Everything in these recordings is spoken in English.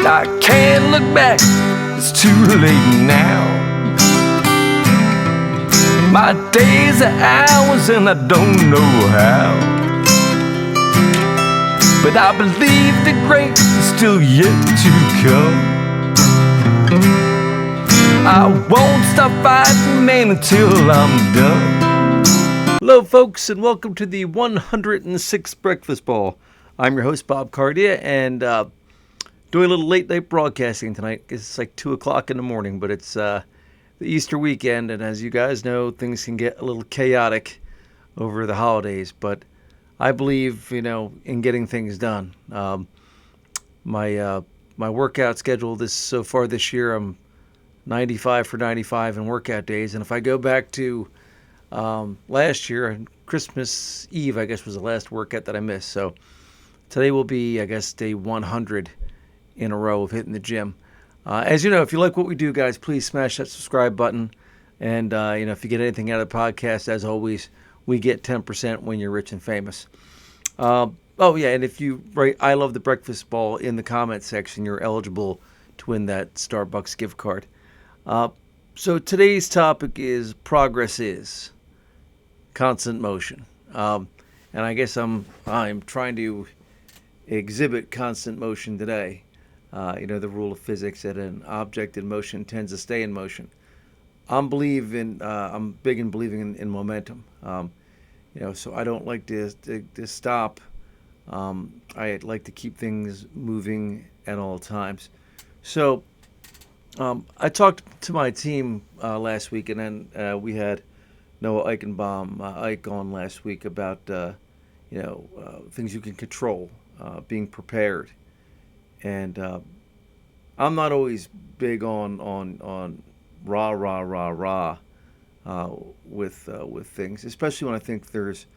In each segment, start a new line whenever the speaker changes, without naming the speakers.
I can't look back, it's too late now. My days are hours and I don't know how, but I believe the great is still yet to come. I won't stop fighting, man, until I'm done. Hello, folks, and welcome to the 106th Breakfast Ball. I'm your host, Bob Cardia, and doing a little late-night broadcasting tonight. It's like 2 o'clock in the morning, but it's the Easter weekend, and as you guys know, things can get a little chaotic over the holidays, but I believe, in getting things done. My workout schedule so far this year, I'm 95 for 95 in workout days. And if I go back to last year, Christmas Eve, I guess, was the last workout that I missed. So today will be, I guess, day 100 in a row of hitting the gym. As you know, if you like what we do, guys, please smash that subscribe button. And, if you get anything out of the podcast, as always, we get 10% when you're rich and famous. And if you write "I love the breakfast ball" in the comment section, you're eligible to win that Starbucks gift card. So today's topic is progress is constant motion. And I guess I'm trying to exhibit constant motion today. The rule of physics that an object in motion tends to stay in motion. I'm big in believing in momentum. So I don't like to stop. I like to keep things moving at all times. So I talked to my team last week, and then we had Noah Eichenbaum, Ike, on last week about things you can control, being prepared, and I'm not always big on rah with things, especially when I think there's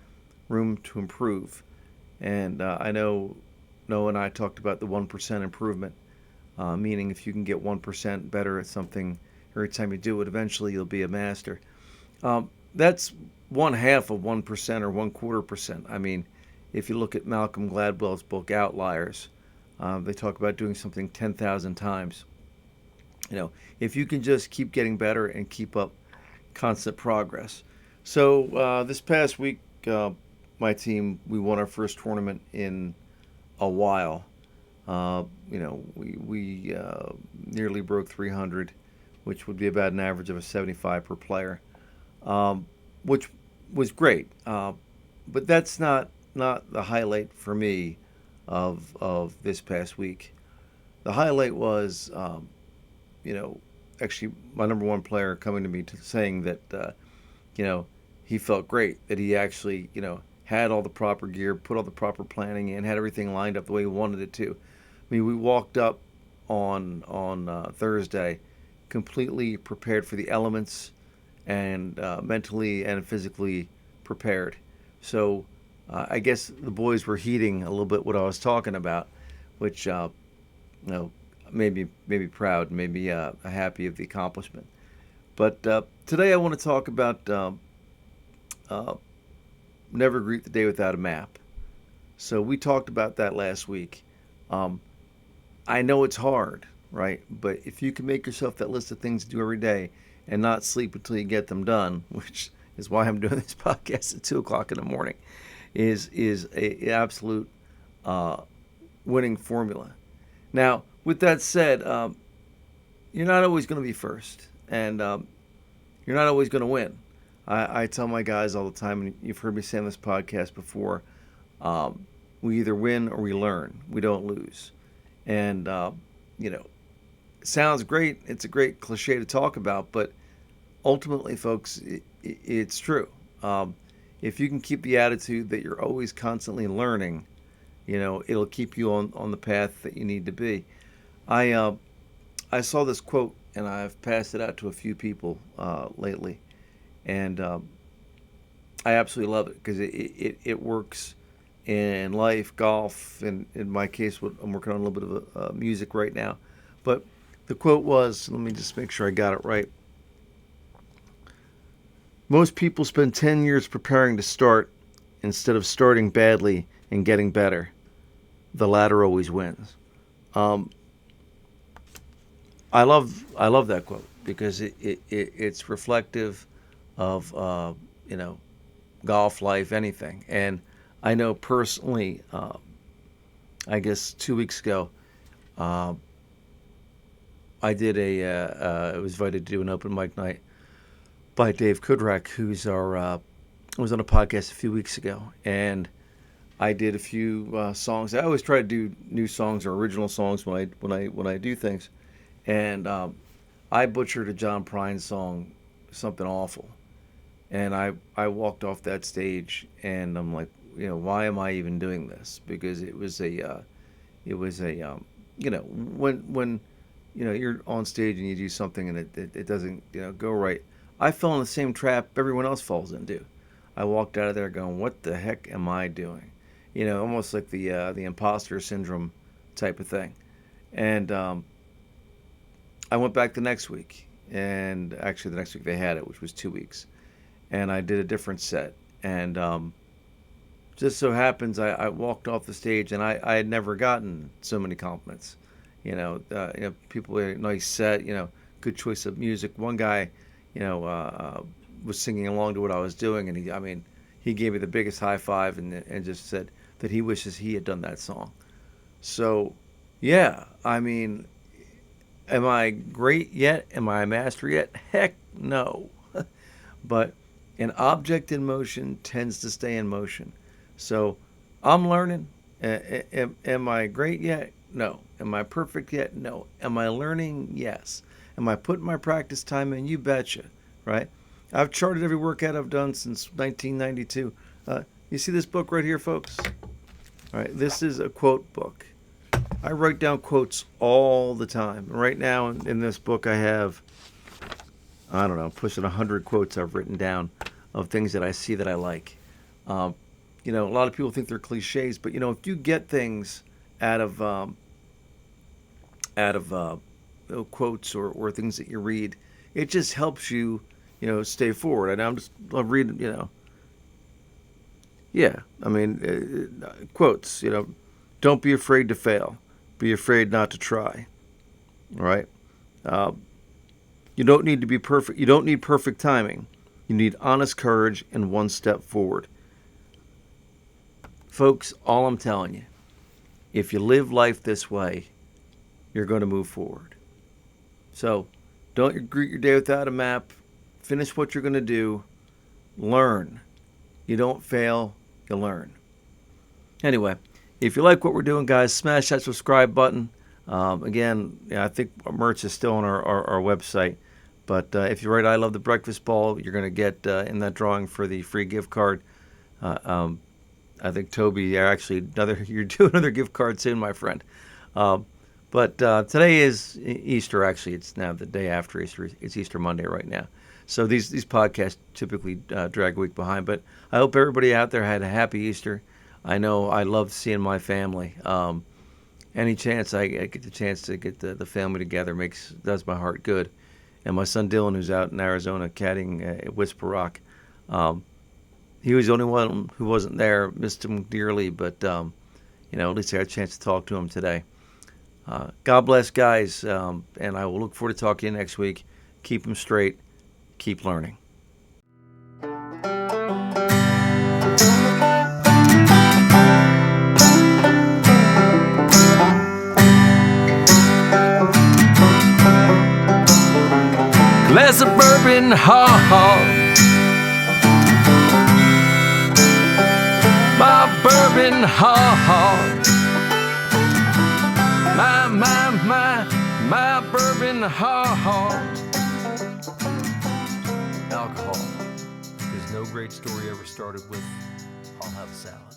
room to improve. And I know Noah and I talked about the 1% improvement. Meaning if you can get 1% better at something every time you do it, eventually you'll be a master. That's 1/2 of 1% or 1/4%. I mean, if you look at Malcolm Gladwell's book Outliers, they talk about doing something 10,000 times. If you can just keep getting better and keep up constant progress. So this past week, my team, we won our first tournament in a while. We nearly broke 300, which would be about an average of a 75 per player, which was great. But that's not the highlight for me of this past week. The highlight was, actually my number one player coming to me saying that, he felt great, that he actually, had all the proper gear, put all the proper planning in, had everything lined up the way he wanted it to. I mean, we walked up on Thursday completely prepared for the elements and mentally and physically prepared. So I guess the boys were heeding a little bit what I was talking about, which made me proud, made me happy of the accomplishment. But today I want to talk about never greet the day without a map. So we talked about that last week. I know it's hard, right? But if you can make yourself that list of things to do every day and not sleep until you get them done, which is why I'm doing this podcast at 2 o'clock in the morning, is a absolute winning formula. Now, with that said, you're not always going to be first, and you're not always going to win. I tell my guys all the time, and you've heard me say on this podcast before, we either win or we learn. We don't lose. And, it sounds great. It's a great cliche to talk about, but ultimately, folks, it's true. If you can keep the attitude that you're always constantly learning, it'll keep you on the path that you need to be. I saw this quote, and I've passed it out to a few people lately, and I absolutely love it because it works in life, golf, and in my case, I'm working on a little bit of music right now. But the quote was, let me just make sure I got it right. Most people spend 10 years preparing to start instead of starting badly and getting better. The latter always wins. I love that quote because it's reflective of golf life, anything. And I know personally, I guess 2 weeks ago, uh, I was invited to do an open mic night by Dave Kudrak, who's our was on a podcast a few weeks ago, and I did a few songs. I always try to do new songs or original songs when I do things, and I butchered a John Prine song, something awful, and I walked off that stage, and I'm like, why am I even doing this? Because it was a when you're on stage and you do something and it doesn't go right. I fell in the same trap everyone else falls into. I walked out of there going, what the heck am I doing? Almost like the imposter syndrome type of thing. And I went back the next week, and actually the next week they had it, which was 2 weeks, and I did a different set. And just so happens I walked off the stage, and I had never gotten so many compliments. People, nice set, good choice of music. One guy, was singing along to what I was doing, and he gave me the biggest high five, and just said that he wishes he had done that song. So, yeah, am I great yet? Am I a master yet? Heck no. But an object in motion tends to stay in motion. So I'm learning. Am I great yet? No. Am I perfect yet? No. Am I learning? Yes. Am I putting my practice time in? You betcha, right? I've charted every workout I've done since 1992. You see this book right here, folks? All right, this is a quote book. I write down quotes all the time. Right now in this book I have, I don't know, pushing 100 quotes I've written down of things that I see that I like. A lot of people think they're cliches, but if you get things out of quotes or things that you read, it just helps you, stay forward. And I'm reading, yeah, quotes, don't be afraid to fail. Be afraid not to try. All right? You don't need to be perfect. You don't need perfect timing. You need honest courage and one step forward. Folks, all I'm telling you, if you live life this way, you're going to move forward. So don't greet your day without a map. Finish what you're going to do. Learn. You don't fail, you learn. Anyway, if you like what we're doing, guys, smash that subscribe button. Again, I think our merch is still on our website. But if you write I Love the Breakfast Ball, you're going to get in that drawing for the free gift card. I think, Toby, you're doing another gift card soon, my friend. But today is Easter, actually. It's now the day after Easter. It's Easter Monday right now. So these podcasts typically drag a week behind. But I hope everybody out there had a happy Easter. I know I love seeing my family. Any chance I get the chance to get the family together does my heart good. And my son Dylan, who's out in Arizona caddying at Whisper Rock, he was the only one who wasn't there. Missed him dearly, but at least I had a chance to talk to him today. God bless, guys, and I will look forward to talking to you next week. Keep them straight. Keep learning. Glass of bourbon, ha. My bourbon, ha. My bourbon, ha. Alcohol. There's no great story ever started with, I'll have a salad.